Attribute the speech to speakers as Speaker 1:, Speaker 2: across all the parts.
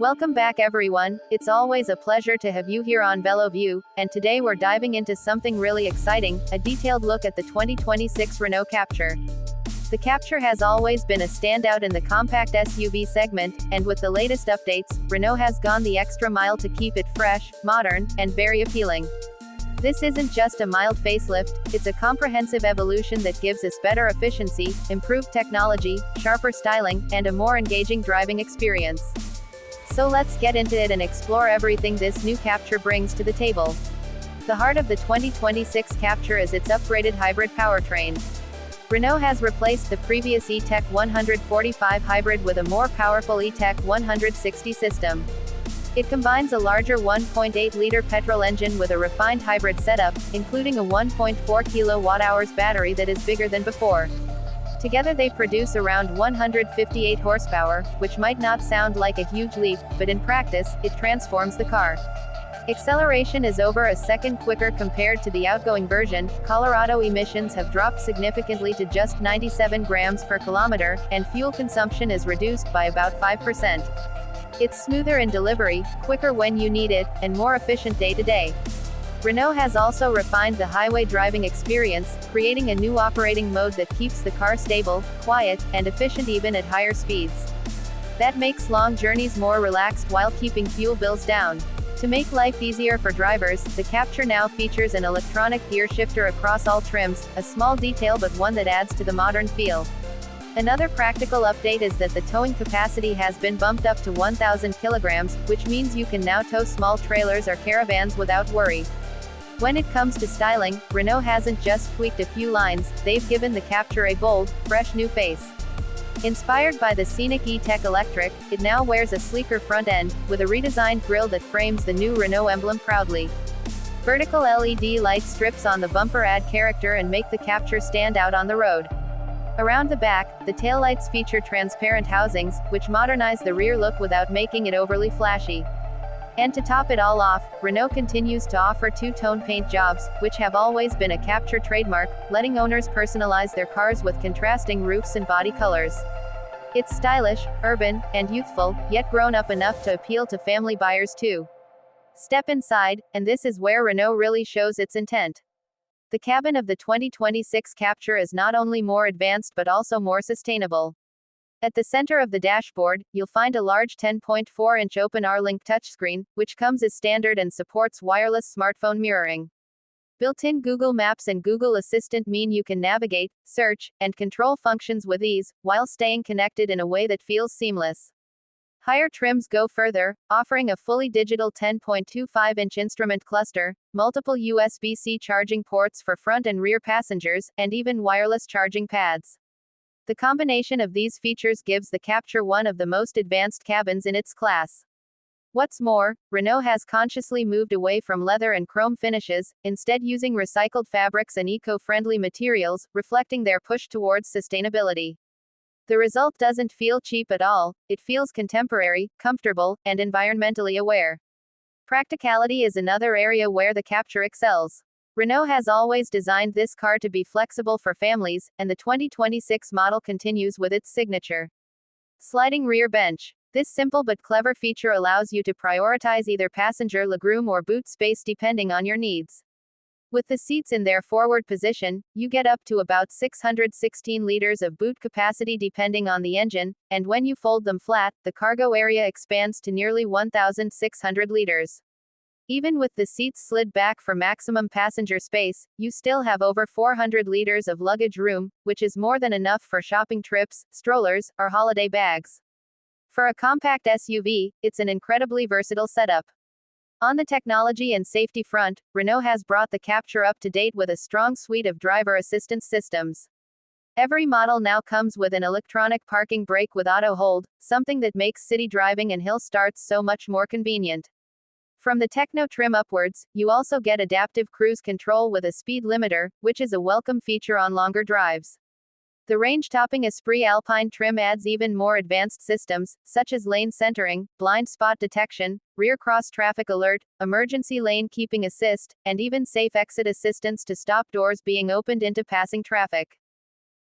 Speaker 1: Welcome back everyone, it's always a pleasure to have you here on VeloView, and today we're diving into something really exciting, a detailed look at the 2026 Renault Captur. The Captur has always been a standout in the compact SUV segment, and with the latest updates, Renault has gone the extra mile to keep it fresh, modern, and very appealing. This isn't just a mild facelift, it's a comprehensive evolution that gives us better efficiency, improved technology, sharper styling, and a more engaging driving experience. So let's get into it and explore everything this new Captur brings to the table. The heart of the 2026 Captur is its upgraded hybrid powertrain. Renault has replaced the previous E-Tech 145 hybrid with a more powerful E-Tech 160 system. It combines a larger 1.8-liter petrol engine with a refined hybrid setup, including a 1.4 kWh battery that is bigger than before. Together they produce around 158 horsepower, which might not sound like a huge leap, but in practice, it transforms the car. Acceleration is over a second quicker compared to the outgoing version, Colorado emissions have dropped significantly to just 97 grams per kilometer, and fuel consumption is reduced by about 5%. It's smoother in delivery, quicker when you need it, and more efficient day to day. Renault has also refined the highway driving experience, creating a new operating mode that keeps the car stable, quiet, and efficient even at higher speeds. That makes long journeys more relaxed while keeping fuel bills down. To make life easier for drivers, the Captur now features an electronic gear shifter across all trims, a small detail but one that adds to the modern feel. Another practical update is that the towing capacity has been bumped up to 1,000 kilograms, which means you can now tow small trailers or caravans without worry. When it comes to styling, Renault hasn't just tweaked a few lines, they've given the Captur a bold, fresh new face. Inspired by the scenic E-Tech Electric, it now wears a sleeker front end, with a redesigned grille that frames the new Renault emblem proudly. Vertical LED light strips on the bumper add character and make the Captur stand out on the road. Around the back, the taillights feature transparent housings, which modernize the rear look without making it overly flashy. And to top it all off, Renault continues to offer two-tone paint jobs, which have always been a Captur trademark, letting owners personalize their cars with contrasting roofs and body colors. It's stylish, urban, and youthful, yet grown up enough to appeal to family buyers too. Step inside, and this is where Renault really shows its intent. The cabin of the 2026 Captur is not only more advanced but also more sustainable. At the center of the dashboard, you'll find a large 10.4-inch Open R-Link touchscreen, which comes as standard and supports wireless smartphone mirroring. Built-in Google Maps and Google Assistant mean you can navigate, search, and control functions with ease, while staying connected in a way that feels seamless. Higher trims go further, offering a fully digital 10.25-inch instrument cluster, multiple USB-C charging ports for front and rear passengers, and even wireless charging pads. The combination of these features gives the Captur one of the most advanced cabins in its class. What's more, Renault has consciously moved away from leather and chrome finishes, instead using recycled fabrics and eco-friendly materials, reflecting their push towards sustainability. The result doesn't feel cheap at all, it feels contemporary, comfortable, and environmentally aware. Practicality is another area where the Captur excels. Renault has always designed this car to be flexible for families, and the 2026 model continues with its signature sliding rear bench. This simple but clever feature allows you to prioritize either passenger legroom or boot space depending on your needs. With the seats in their forward position, you get up to about 616 liters of boot capacity depending on the engine, and when you fold them flat, the cargo area expands to nearly 1,600 liters. Even with the seats slid back for maximum passenger space, you still have over 400 liters of luggage room, which is more than enough for shopping trips, strollers, or holiday bags. For a compact SUV, it's an incredibly versatile setup. On the technology and safety front, Renault has brought the Captur up to date with a strong suite of driver assistance systems. Every model now comes with an electronic parking brake with auto hold, something that makes city driving and hill starts so much more convenient. From the Techno trim upwards, you also get adaptive cruise control with a speed limiter, which is a welcome feature on longer drives. The range-topping Esprit Alpine trim adds even more advanced systems, such as lane centering, blind spot detection, rear cross-traffic alert, emergency lane keeping assist, and even safe exit assistance to stop doors being opened into passing traffic.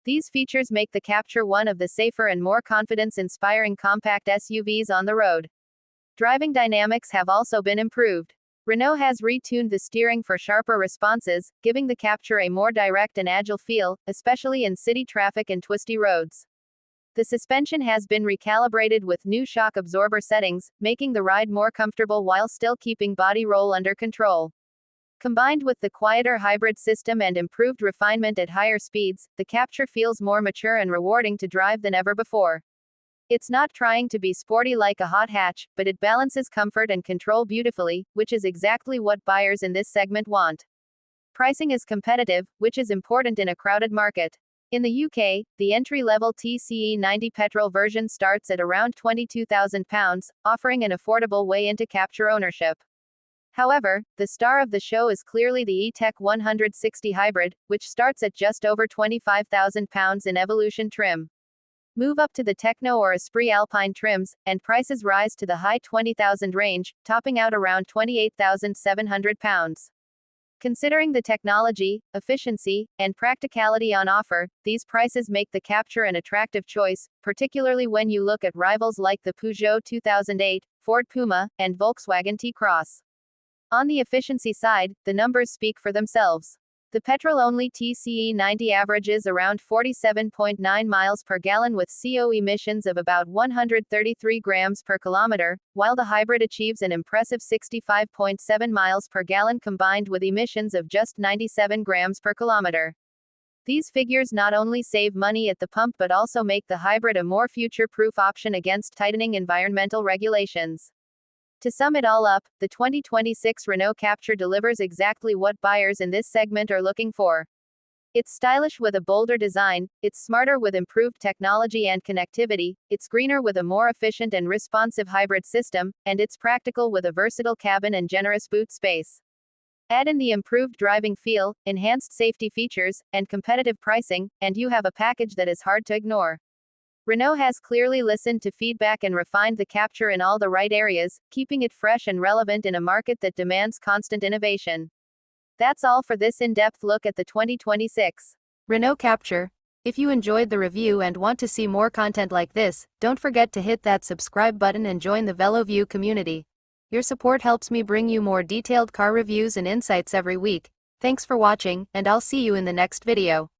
Speaker 1: These features make the Captur one of the safer and more confidence-inspiring compact SUVs on the road. Driving dynamics have also been improved. Renault has retuned the steering for sharper responses, giving the Captur a more direct and agile feel, especially in city traffic and twisty roads. The suspension has been recalibrated with new shock absorber settings, making the ride more comfortable while still keeping body roll under control. Combined with the quieter hybrid system and improved refinement at higher speeds, the Captur feels more mature and rewarding to drive than ever before. It's not trying to be sporty like a hot hatch, but it balances comfort and control beautifully, which is exactly what buyers in this segment want. Pricing is competitive, which is important in a crowded market. In the UK, the entry-level TCE 90 petrol version starts at around £22,000, offering an affordable way into Captur ownership. However, the star of the show is clearly the E-Tech 160 Hybrid, which starts at just over £25,000 in Evolution trim. Move up to the Techno or Esprit Alpine trims, and prices rise to the high £20,000 range, topping out around £28,700. Considering the technology, efficiency, and practicality on offer, these prices make the Captur an attractive choice, particularly when you look at rivals like the Peugeot 2008, Ford Puma, and Volkswagen T-Cross. On the efficiency side, the numbers speak for themselves. The petrol-only TCE 90 averages around 47.9 miles per gallon with CO emissions of about 133 grams per kilometer, while the hybrid achieves an impressive 65.7 miles per gallon combined with emissions of just 97 grams per kilometer. These figures not only save money at the pump but also make the hybrid a more future-proof option against tightening environmental regulations. To sum it all up, the 2026 Renault Captur delivers exactly what buyers in this segment are looking for. It's stylish with a bolder design, it's smarter with improved technology and connectivity, it's greener with a more efficient and responsive hybrid system, and it's practical with a versatile cabin and generous boot space. Add in the improved driving feel, enhanced safety features, and competitive pricing, and you have a package that is hard to ignore. Renault has clearly listened to feedback and refined the Captur in all the right areas, keeping it fresh and relevant in a market that demands constant innovation. That's all for this in-depth look at the 2026 Renault Captur. If you enjoyed the review and want to see more content like this, don't forget to hit that subscribe button and join the VeloView community. Your support helps me bring you more detailed car reviews and insights every week. Thanks for watching, and I'll see you in the next video.